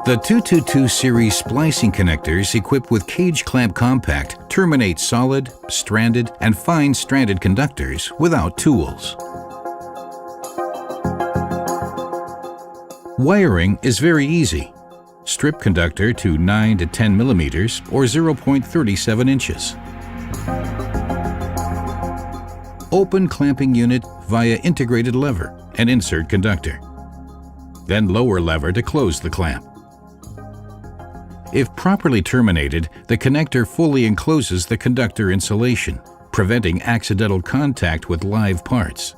The 222 series splicing connectors equipped with cage clamp compact terminate solid, stranded, and fine stranded conductors without tools. Wiring is very easy. Strip conductor to 9 to 10 millimeters or 0.37 inches. Open clamping unit via integrated lever and insert conductor. Then lower lever to close the clamp. If properly terminated, the connector fully encloses the conductor insulation, preventing accidental contact with live parts.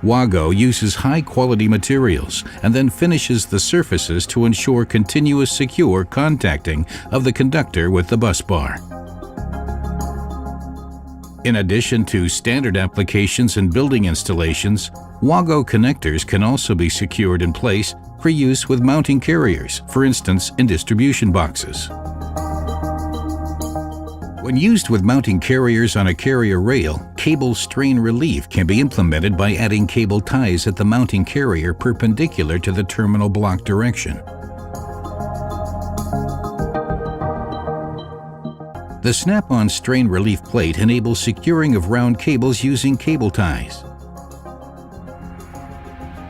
WAGO uses high-quality materials and then finishes the surfaces to ensure continuous secure contacting of the conductor with the bus bar. In addition to standard applications and building installations, WAGO connectors can also be secured in place for use with mounting carriers, for instance in distribution boxes. When used with mounting carriers on a carrier rail, cable strain relief can be implemented by adding cable ties at the mounting carrier perpendicular to the terminal block direction. The snap-on strain relief plate enables securing of round cables using cable ties.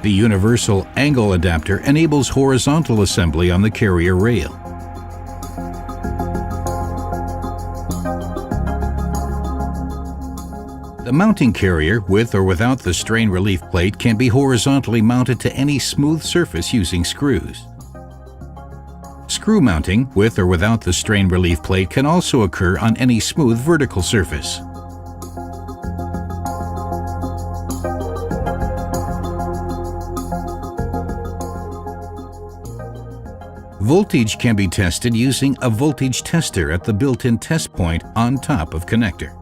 The universal angle adapter enables horizontal assembly on the carrier rail. The mounting carrier, with or without the strain relief plate, can be horizontally mounted to any smooth surface using screws. Screw mounting, with or without the strain relief plate, can also occur on any smooth vertical surface. Voltage can be tested using a voltage tester at the built-in test point on top of connector.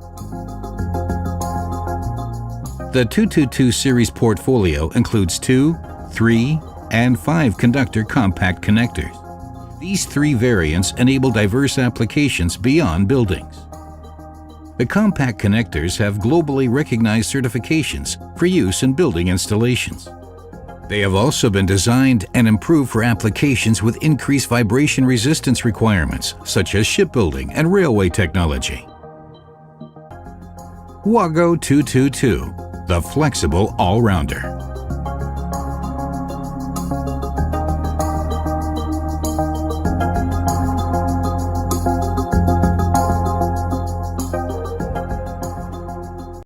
The 222 series portfolio includes 2, 3, and 5 conductor compact connectors. These 3 variants enable diverse applications beyond buildings. The compact connectors have globally recognized certifications for use in building installations. They have also been designed and improved for applications with increased vibration resistance requirements, such as shipbuilding and railway technology. WAGO 222, the flexible all-rounder.